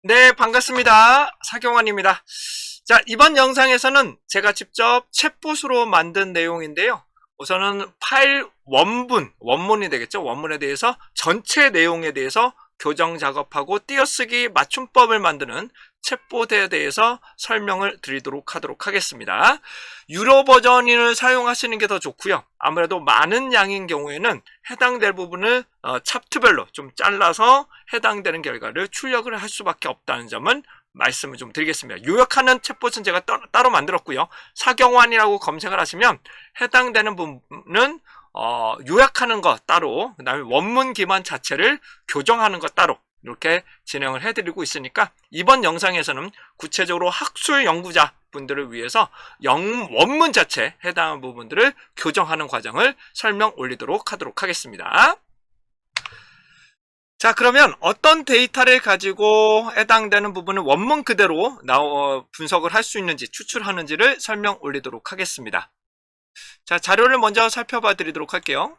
네, 반갑습니다. 사경환입니다. 자, 이번 영상에서는 제가 직접 챗봇으로 만든 내용인데요. 우선은 파일 원문이 되겠죠. 원문에 대해서 전체 내용에 대해서 교정 작업하고 띄어쓰기 맞춤법을 만드는 챗봇에 대해서 설명을 드리도록 하겠습니다. 유료 버전을 사용하시는 게 더 좋고요. 아무래도 많은 양인 경우에는 해당될 부분을 챕터별로 좀 잘라서 해당되는 결과를 출력을 할 수밖에 없다는 점은 말씀을 좀 드리겠습니다. 요약하는 챗봇은 제가 따로 만들었고요. 사경환이라고 검색을 하시면 해당되는 부분은 요약하는 거 따로, 그 다음에 원문 기반 자체를 교정하는 거 따로 이렇게 진행을 해드리고 있으니까 이번 영상에서는 구체적으로 학술 연구자 분들을 위해서 원문 자체 해당하는 부분들을 교정하는 과정을 설명 올리도록 하겠습니다. 자, 그러면 어떤 데이터를 가지고 해당되는 부분을 원문 그대로 분석을 할 수 있는지 추출하는지를 설명 올리도록 하겠습니다. 자, 자료를 먼저 살펴봐 드리도록 할게요.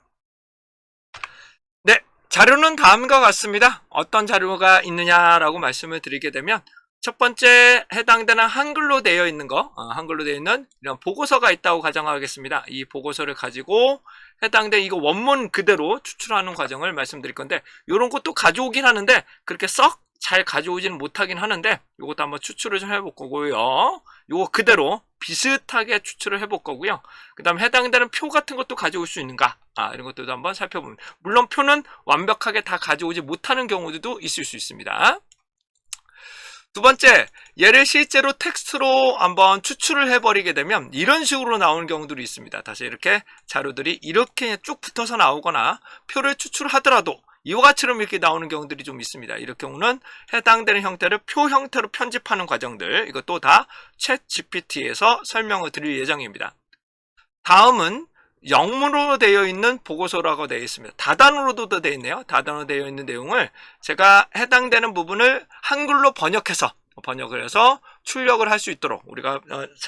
네, 자료는 다음과 같습니다. 어떤 자료가 있느냐라고 말씀을 드리게 되면 첫 번째 해당되는 한글로 되어 있는 한글로 되어 있는 이런 보고서가 있다고 가정하겠습니다. 이 보고서를 가지고 해당된 이거 원문 그대로 추출하는 과정을 말씀드릴 건데, 이런 것도 가져오긴 하는데 그렇게 썩 잘 가져오지는 못하긴 하는데 이것도 한번 추출을 좀 해볼 거고요. 이거 그대로 비슷하게 추출을 해볼 거고요. 그 다음에 해당되는 표 같은 것도 가져올 수 있는가, 이런 것들도 한번 살펴보면, 물론 표는 완벽하게 다 가져오지 못하는 경우도 있을 수 있습니다. 두 번째, 얘를 실제로 텍스트로 한번 추출을 해버리게 되면 이런 식으로 나오는 경우들이 있습니다. 다시 이렇게 자료들이 이렇게 쭉 붙어서 나오거나 표를 추출하더라도 이와 같이처럼 이렇게 나오는 경우들이 좀 있습니다. 이럴 경우는 해당되는 형태를 표 형태로 편집하는 과정들, 이것도 다 챗 GPT에서 설명을 드릴 예정입니다. 다음은 영문으로 되어 있는 보고서라고 되어 있습니다. 다단어로도 되어 있네요. 다단어로 되어 있는 내용을 제가 해당되는 부분을 한글로 번역을 해서 출력을 할 수 있도록, 우리가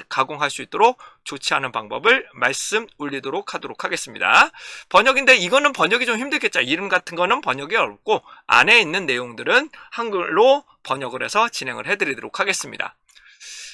가공할 수 있도록 조치하는 방법을 말씀 올리도록 하겠습니다. 번역인데 이거는 번역이 좀 힘들겠죠. 이름 같은 거는 번역이 어렵고 안에 있는 내용들은 한글로 번역을 해서 진행을 해드리도록 하겠습니다.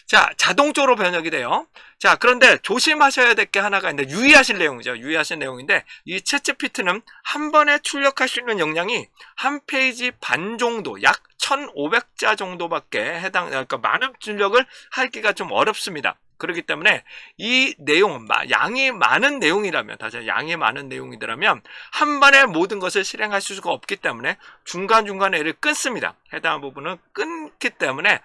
자, 자동적으로 번역이 돼요. 자, 그런데 조심하셔야 될 게 하나가 있는데, 유의하실 내용인데, 이 챗GPT는 한 번에 출력할 수 있는 용량이 한 페이지 반 정도, 약 1500자 정도밖에 그러니까 많은 출력을 하기가 좀 어렵습니다. 그렇기 때문에 이 내용은 양이 많은 내용이라면 한 번에 모든 것을 실행할 수가 없기 때문에 중간중간에 얘를 끊습니다. 해당 부분은 끊기 때문에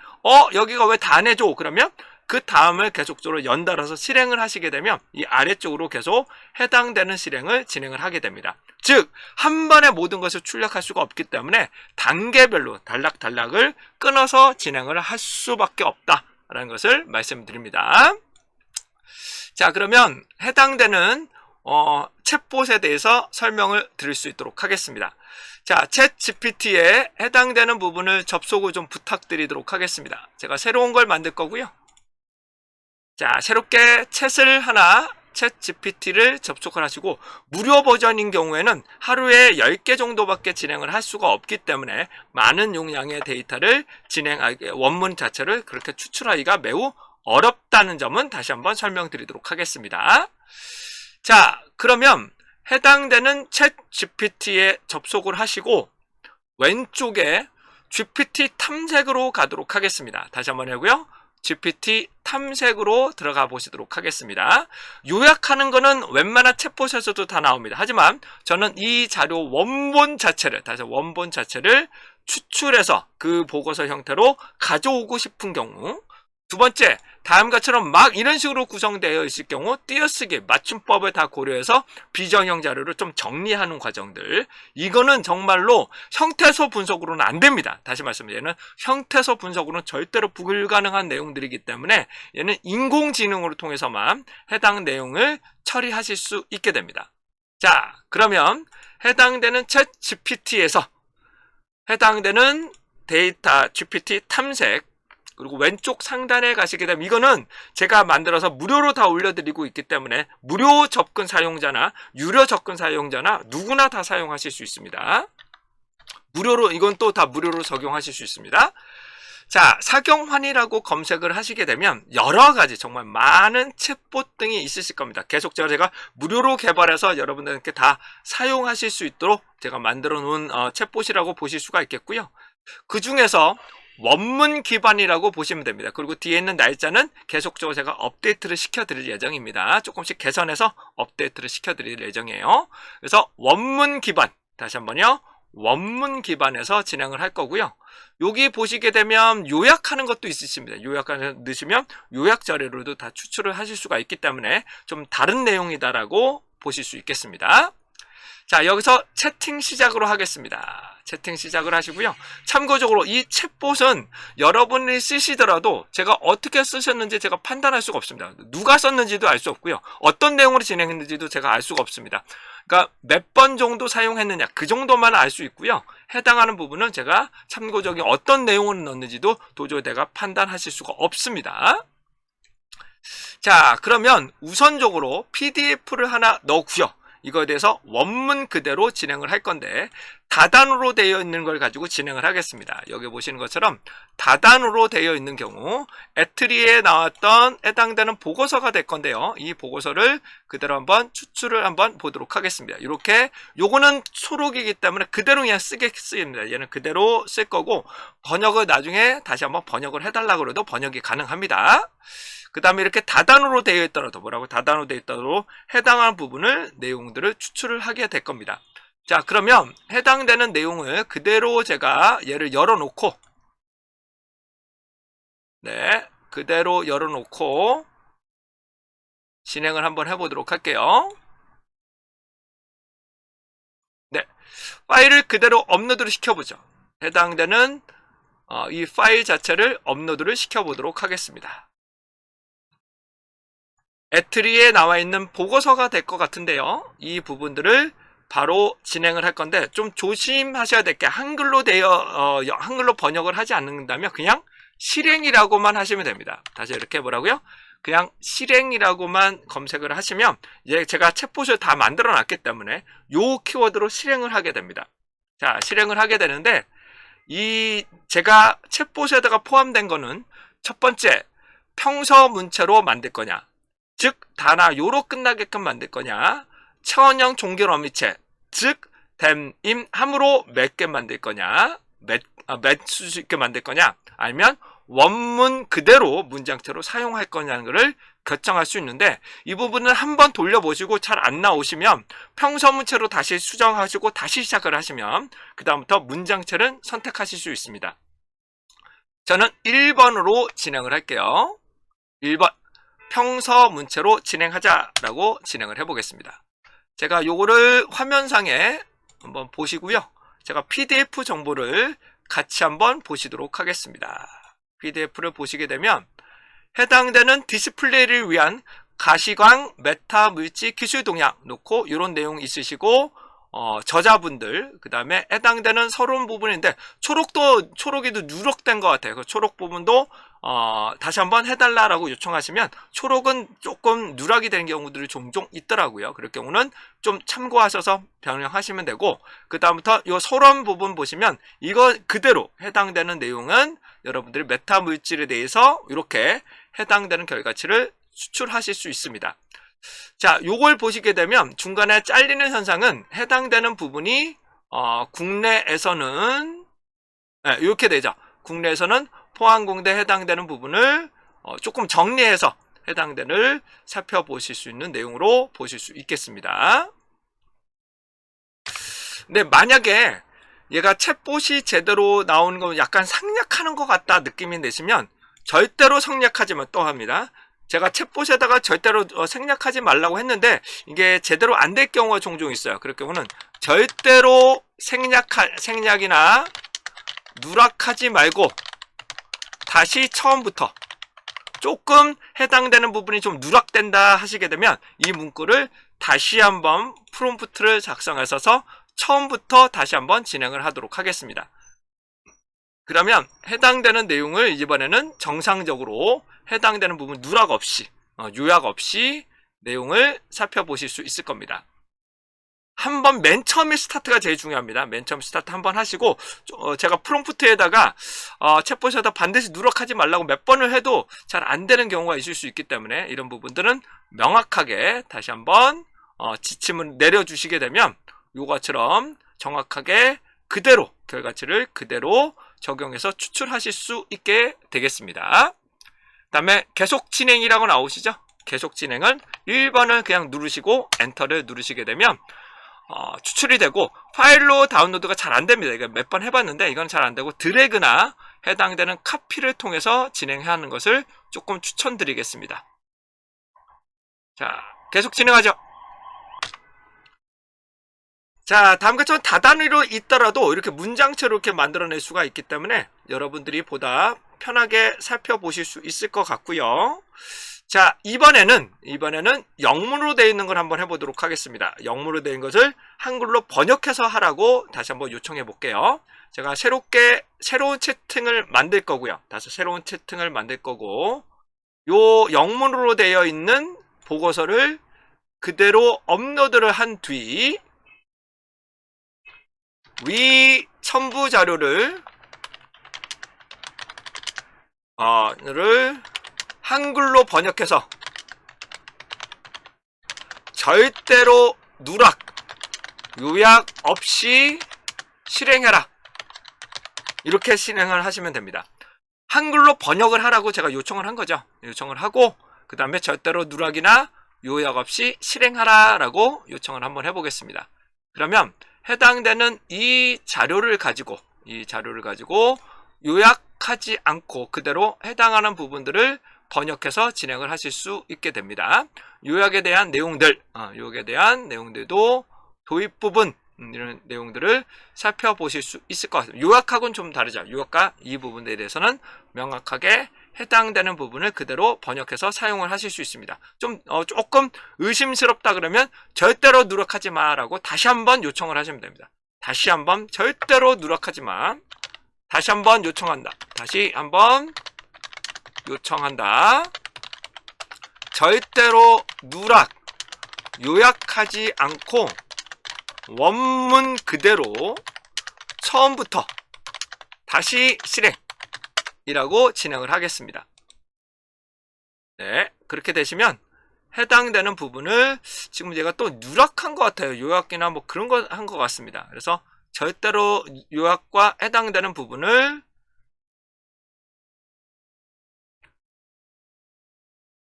여기가 왜 다 안 해줘? 그러면 그 다음을 계속적으로 연달아서 실행을 하시게 되면 이 아래쪽으로 계속 해당되는 실행을 진행을 하게 됩니다. 즉, 한 번에 모든 것을 출력할 수가 없기 때문에 단계별로 단락을 끊어서 진행을 할 수밖에 없다 라는 것을 말씀드립니다. 자, 그러면 해당되는 챗봇에 대해서 설명을 드릴 수 있도록 하겠습니다. 자, 챗 GPT에 해당되는 부분을 접속을 좀 부탁드리도록 하겠습니다. 제가 새로운 걸 만들 거고요. 자, 새롭게 챗 GPT를 접속을 하시고, 무료 버전인 경우에는 하루에 10개 정도밖에 진행을 할 수가 없기 때문에 많은 용량의 데이터를 원문 자체를 그렇게 추출하기가 매우 어렵다는 점은 다시 한번 설명드리도록 하겠습니다. 자, 그러면 해당되는 챗 GPT에 접속을 하시고 왼쪽에 GPT 탐색으로 가도록 하겠습니다. 다시 한번 하고요. GPT 탐색으로 들어가 보시도록 하겠습니다. 요약하는 거는 웬만한 챗봇에서도 다 나옵니다. 하지만 저는 이 자료 원본 자체를 추출해서 그 보고서 형태로 가져오고 싶은 경우, 두 번째, 다음과처럼 이런 식으로 구성되어 있을 경우 띄어쓰기 맞춤법을 다 고려해서 비정형 자료를 좀 정리하는 과정들, 이거는 정말로 형태소 분석으로는 안 됩니다. 다시 말씀드리면 얘는 형태소 분석으로는 절대로 불가능한 내용들이기 때문에 얘는 인공지능으로 통해서만 해당 내용을 처리하실 수 있게 됩니다. 자, 그러면 해당되는 챗 GPT에서 해당되는 데이터 GPT 탐색, 그리고 왼쪽 상단에 가시게 되면 이거는 제가 만들어서 무료로 다 올려드리고 있기 때문에 무료 접근 사용자나 유료 접근 사용자나 누구나 다 사용하실 수 있습니다. 이건 또 다 무료로 적용하실 수 있습니다. 자, 사경환이라고 검색을 하시게 되면 여러 가지 정말 많은 챗봇 등이 있으실 겁니다. 계속적으로 제가 무료로 개발해서 여러분들께 다 사용하실 수 있도록 제가 만들어 놓은 챗봇이라고 보실 수가 있겠고요. 그 중에서 원문 기반이라고 보시면 됩니다. 그리고 뒤에 있는 날짜는 계속적으로 제가 업데이트를 시켜드릴 예정입니다. 조금씩 개선해서 업데이트를 시켜드릴 예정이에요. 그래서 원문 기반, 다시 한번요. 원문 기반에서 진행을 할 거고요. 여기 보시게 되면 요약하는 것도 있으십니다. 요약하는 넣으시면 요약 자료로도 다 추출을 하실 수가 있기 때문에 좀 다른 내용이다라고 보실 수 있겠습니다. 자, 여기서 채팅 시작으로 하겠습니다. 채팅 시작을 하시고요. 참고적으로 이 챗봇은 여러분이 쓰시더라도 제가 어떻게 쓰셨는지 제가 판단할 수가 없습니다. 누가 썼는지도 알 수 없고요. 어떤 내용으로 진행했는지도 제가 알 수가 없습니다. 그러니까 몇 번 정도 사용했느냐 그 정도만 알 수 있고요. 해당하는 부분은 제가 참고적인 어떤 내용을 넣는지도 도저히 내가 판단하실 수가 없습니다. 자, 그러면 우선적으로 PDF를 하나 넣고요. 이거에 대해서 원문 그대로 진행을 할 건데 다단으로 되어 있는 걸 가지고 진행을 하겠습니다. 여기 보시는 것처럼 다단으로 되어 있는 경우 애트리에 나왔던 해당되는 보고서가 될 건데요. 이 보고서를 그대로 한번 추출을 한번 보도록 하겠습니다. 이렇게 요거는 초록이기 때문에 그대로 그냥 쓰겠습니다. 얘는 그대로 쓸 거고 번역을 나중에 다시 한번 번역을 해달라고 해도 번역이 가능합니다. 그 다음에 이렇게 다단으로 되어 있더라도 뭐라고 다단으로 되어 있더라도 해당하는 부분을 내용들을 추출을 하게 될 겁니다. 자, 그러면 해당되는 내용을 그대로 제가 얘를 열어놓고 네, 그대로 열어놓고 진행을 한번 해보도록 할게요. 네, 파일을 그대로 업로드를 시켜보죠. 해당되는 이 파일 자체를 업로드를 시켜보도록 하겠습니다. 애트리에 나와 있는 보고서가 될 것 같은데요. 이 부분들을 바로 진행을 할 건데 좀 조심하셔야 될 게 한글로 한글로 번역을 하지 않는다면 그냥 실행이라고만 하시면 됩니다. 다시 이렇게 뭐라고요? 그냥 실행이라고만 검색을 하시면 제가 챗봇을 다 만들어 놨기 때문에 요 키워드로 실행을 하게 됩니다. 자, 실행을 하게 되는데 제가 챗봇에다가 포함된 거는 첫 번째 평서 문체로 만들 거냐, 즉 단아 요로 끝나게끔 만들 거냐, 차원형 종결 어미체 즉 댐임 함으로 몇 개 만들 거냐, 수 있게 만들 거냐, 아니면 원문 그대로 문장체로 사용할 거냐는 것을 결정할 수 있는데 이 부분은 한번 돌려보시고 잘 안 나오시면 평서문체로 다시 수정하시고 다시 시작을 하시면 그 다음부터 문장체를 선택하실 수 있습니다. 저는 1번으로 진행을 할게요. 1번 평서 문체로 진행하자라고 진행을 해보겠습니다. 제가 요거를 화면상에 한번 보시고요. 제가 PDF 정보를 같이 한번 보시도록 하겠습니다. PDF를 보시게 되면 해당되는 디스플레이를 위한 가시광 메타 물질 기술 동향 놓고 이런 내용 있으시고 저자분들 그 다음에 해당되는 서론 부분인데 초록이도 누락된 것 같아요. 그 초록 부분도 다시 한번 해달라라고 요청하시면 초록은 조금 누락이 되는 경우들이 종종 있더라고요. 그럴 경우는 좀 참고하셔서 변형하시면 되고 그 다음부터 이 서론 부분 보시면 이거 그대로 해당되는 내용은 여러분들이 메타 물질에 대해서 이렇게 해당되는 결과치를 수출하실 수 있습니다. 자, 요걸 보시게 되면 중간에 잘리는 현상은 해당되는 부분이 국내에서는 이렇게 되죠. 국내에서는 포항공대 해당되는 부분을 조금 정리해서 해당되는 살펴보실 수 있는 내용으로 보실 수 있겠습니다. 근데 만약에 얘가 챗봇이 제대로 나오는 거 약간 생략하는 것 같다 느낌이 내시면 절대로 생략하지만 또 합니다. 제가 챗봇에다가 절대로 생략하지 말라고 했는데 이게 제대로 안 될 경우가 종종 있어요. 그럴 경우는 절대로 생략이나 누락하지 말고 다시 처음부터 조금 해당되는 부분이 좀 누락된다 하시게 되면 이 문구를 다시 한번 프롬프트를 작성하셔서 처음부터 다시 한번 진행을 하도록 하겠습니다. 그러면 해당되는 내용을 이번에는 정상적으로 해당되는 부분 누락 없이 요약 없이 내용을 살펴보실 수 있을 겁니다. 한번 맨 처음에 스타트가 제일 중요합니다. 맨 처음 스타트 한번 하시고 제가 프롬프트에다가 챗봇에다 반드시 누락하지 말라고 몇 번을 해도 잘 안 되는 경우가 있을 수 있기 때문에 이런 부분들은 명확하게 다시 한번 지침을 내려주시게 되면 요거처럼 정확하게 그대로 결과치를 그대로 적용해서 추출하실 수 있게 되겠습니다. 그 다음에 계속 진행이라고 나오시죠? 계속 진행은 1번을 그냥 누르시고 엔터를 누르시게 되면 추출이 되고 파일로 다운로드가 잘 안됩니다. 이거 몇 번 해봤는데 이건 잘 안되고 드래그나 해당되는 카피를 통해서 진행하는 것을 조금 추천드리겠습니다. 자, 계속 진행하죠. 자, 다음과 처럼 다단위로 있더라도 이렇게 문장체로 이렇게 만들어낼 수가 있기 때문에 여러분들이 보다 편하게 살펴보실 수 있을 것 같고요. 자, 이번에는 영문으로 되어 있는 걸 한번 해보도록 하겠습니다. 영문으로 되어 있는 것을 한글로 번역해서 하라고 다시 한번 요청해 볼게요. 제가 새로운 채팅을 만들 거고요. 다시 새로운 채팅을 만들 거고, 요 영문으로 되어 있는 보고서를 그대로 업로드를 한 뒤, 위 첨부 자료를 한글로 번역해서 절대로 누락, 요약 없이 실행해라. 이렇게 실행을 하시면 됩니다. 한글로 번역을 하라고 제가 요청을 한 거죠. 요청을 하고 그 다음에 절대로 누락이나 요약 없이 실행하라 라고 요청을 한번 해보겠습니다. 그러면 해당되는 이 자료를 가지고 요약하지 않고 그대로 해당하는 부분들을 번역해서 진행을 하실 수 있게 됩니다. 요약에 대한 내용들도 도입 부분 이런 내용들을 살펴보실 수 있을 것 같습니다. 요약하고는 좀 다르죠. 요약과 이 부분에 대해서는 명확하게 해당되는 부분을 그대로 번역해서 사용을 하실 수 있습니다. 조금 의심스럽다 그러면 절대로 누락하지 마라고 다시 한번 요청을 하시면 됩니다. 다시 한번 절대로 누락하지 마. 다시 한번 요청한다. 다시 한번 요청한다. 절대로 누락, 요약하지 않고 원문 그대로 처음부터 다시 실행이라고 진행을 하겠습니다. 네, 그렇게 되시면 해당되는 부분을 지금 제가 또 누락한 것 같아요. 요약이나 뭐 그런 거 한 것 같습니다. 그래서 절대로 요약과 해당되는 부분을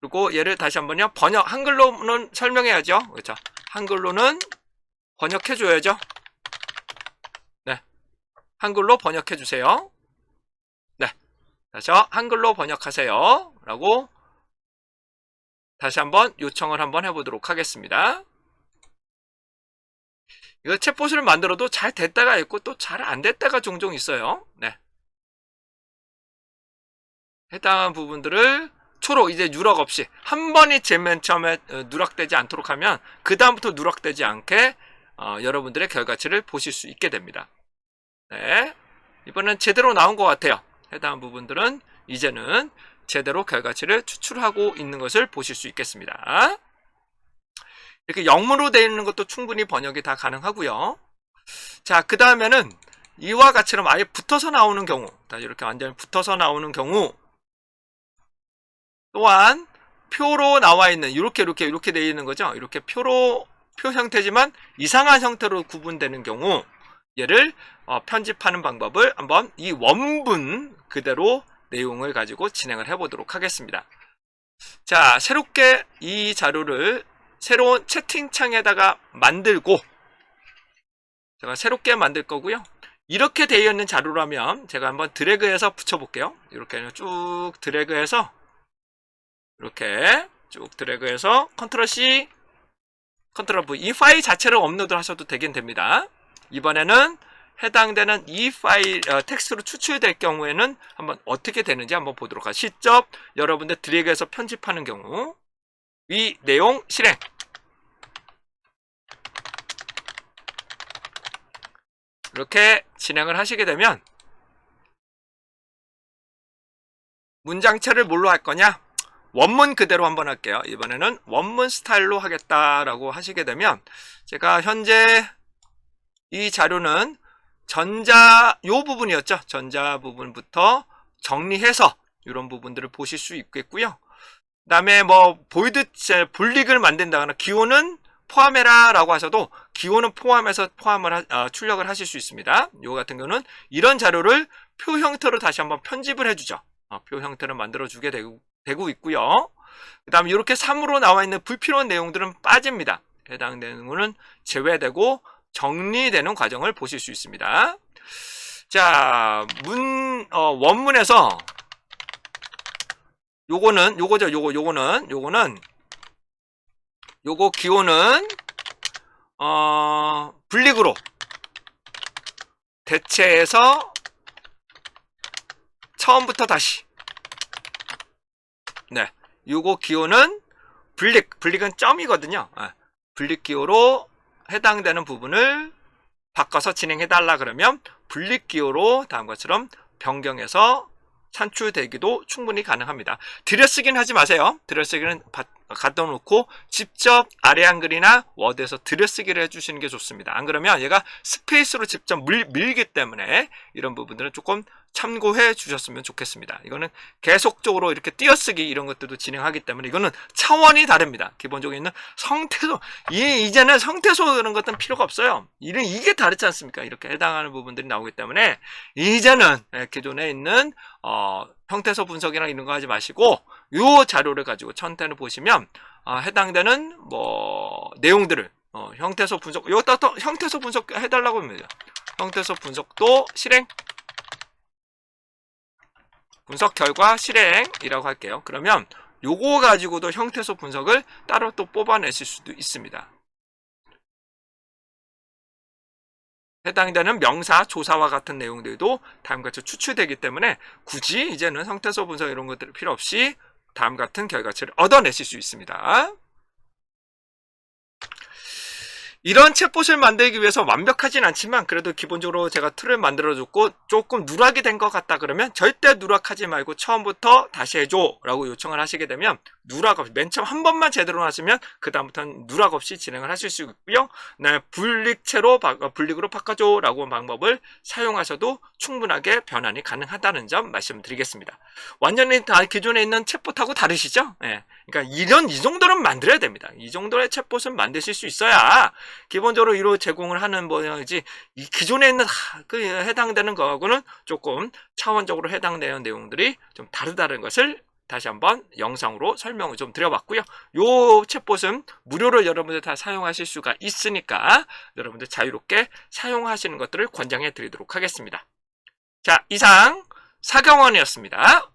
그리고 얘를 다시 한번요. 한글로는 설명해야죠. 그렇죠? 한글로는 번역해줘야죠. 네. 한글로 번역해주세요. 네. 다시 한글로 번역하세요. 라고 다시 한번 요청을 한번 해보도록 하겠습니다. 이거 챗봇을 만들어도 잘 됐다가 있고 또 잘 안 됐다가 종종 있어요. 네. 해당한 부분들을 초록 이제 누락 없이 한 번이 제일 맨 처음에 누락되지 않도록 하면 그 다음부터 누락되지 않게 여러분들의 결과치를 보실 수 있게 됩니다. 네, 이번엔 제대로 나온 것 같아요. 해당한 부분들은 이제는 제대로 결과치를 추출하고 있는 것을 보실 수 있겠습니다. 이렇게 영문으로 되어 있는 것도 충분히 번역이 다 가능하고요. 자, 그 다음에는 이와 같이처럼 아예 붙어서 나오는 경우, 이렇게 완전히 붙어서 나오는 경우, 또한 표로 나와 있는 이렇게 되어 있는 거죠. 이렇게 표 형태지만 이상한 형태로 구분되는 경우, 얘를 편집하는 방법을 한번 이 원문 그대로 내용을 가지고 진행을 해보도록 하겠습니다. 자, 새롭게 이 자료를 새로운 채팅창에다가 만들고, 제가 새롭게 만들 거고요. 이렇게 되어 있는 자료라면 제가 한번 드래그해서 붙여볼게요. 이렇게 쭉 드래그해서 이렇게 쭉 드래그해서 컨트롤 C, 컨트롤 V 이 파일 자체를 업로드 하셔도 되긴 됩니다. 이번에는 해당되는 이 파일 텍스트로 추출될 경우에는 한번 어떻게 되는지 한번 보도록 하죠. 시점 여러분들 드래그해서 편집하는 경우 이 내용 실행 이렇게 진행을 하시게 되면 문장체를 뭘로 할 거냐? 원문 그대로 한번 할게요. 이번에는 원문 스타일로 하겠다라고 하시게 되면 제가 현재 이 자료는 요 부분이었죠. 전자 부분부터 정리해서 이런 부분들을 보실 수 있겠고요. 그 다음에 뭐 보이드 불릭을 만든다거나 기호는 포함해라 라고 하셔도 기호는 포함해서 출력을 하실 수 있습니다. 요 같은 경우는 이런 자료를 표 형태로 다시 한번 편집을 해주죠. 표 형태를 만들어 주게 되고 있고요. 그 다음에 이렇게 3으로 나와 있는 불필요한 내용들은 빠집니다. 해당 내용은 제외되고 정리되는 과정을 보실 수 있습니다. 자, 원문에서 요거 기호는 불릭으로 대체해서 처음부터 다시 네, 요거 기호는 불릭은 점이거든요. 불릭 기호로 해당되는 부분을 바꿔서 진행해달라 그러면 불릭 기호로 다음과 같처럼 변경해서 산출되기도 충분히 가능합니다. 들여쓰기는 하지 마세요. 들여쓰기는 갖다 놓고 직접 아래 한글이나 워드에서 들여쓰기를 해주시는 게 좋습니다. 안 그러면 얘가 스페이스로 직접 밀기 때문에 이런 부분들은 조금 참고해 주셨으면 좋겠습니다. 이거는 계속적으로 이렇게 띄어쓰기 이런 것들도 진행하기 때문에 이거는 차원이 다릅니다. 기본적으로 있는 성태소, 이제는 성태소 그런 것들은 필요가 없어요. 이게 다르지 않습니까? 이렇게 해당하는 부분들이 나오기 때문에 이제는 기존에 있는 형태소 분석이랑 이런 거 하지 마시고 요 자료를 가지고 천태를 보시면 해당되는 뭐 내용들을 형태소 분석 여기다 또 형태소 분석 해달라고 합니다. 형태소 분석도 실행 분석 결과 실행이라고 할게요. 그러면 요거 가지고도 형태소 분석을 따로 또 뽑아내실 수도 있습니다. 해당되는 명사, 조사와 같은 내용들도 다음과 같이 추출되기 때문에 굳이 이제는 형태소 분석 이런 것들 필요 없이 다음 같은 결과치를 얻어내실 수 있습니다. 이런 챗봇을 만들기 위해서 완벽하진 않지만 그래도 기본적으로 제가 툴을 만들어줬고 조금 누락이 된 것 같다 그러면 절대 누락하지 말고 처음부터 다시 해줘 라고 요청을 하시게 되면 누락 없이 맨 처음 한 번만 제대로 하시면 그 다음부터는 누락 없이 진행을 하실 수 있고요. 네, 불릭으로 바꿔줘 라고 방법을 사용하셔도 충분하게 변환이 가능하다는 점 말씀드리겠습니다. 완전히 다 기존에 있는 챗봇하고 다르시죠? 네, 그러니까 이 정도는 만들어야 됩니다. 이 정도의 챗봇은 만드실 수 있어야 기본적으로 이로 제공을 하는 뭐지 이 기존에 있는 그 해당되는 거하고는 조금 차원적으로 해당되는 내용들이 좀 다르다는 것을 다시 한번 영상으로 설명을 좀 드려봤고요. 요 챗봇은 무료로 여러분들 다 사용하실 수가 있으니까 여러분들 자유롭게 사용하시는 것들을 권장해 드리도록 하겠습니다. 자, 이상 사경원이었습니다.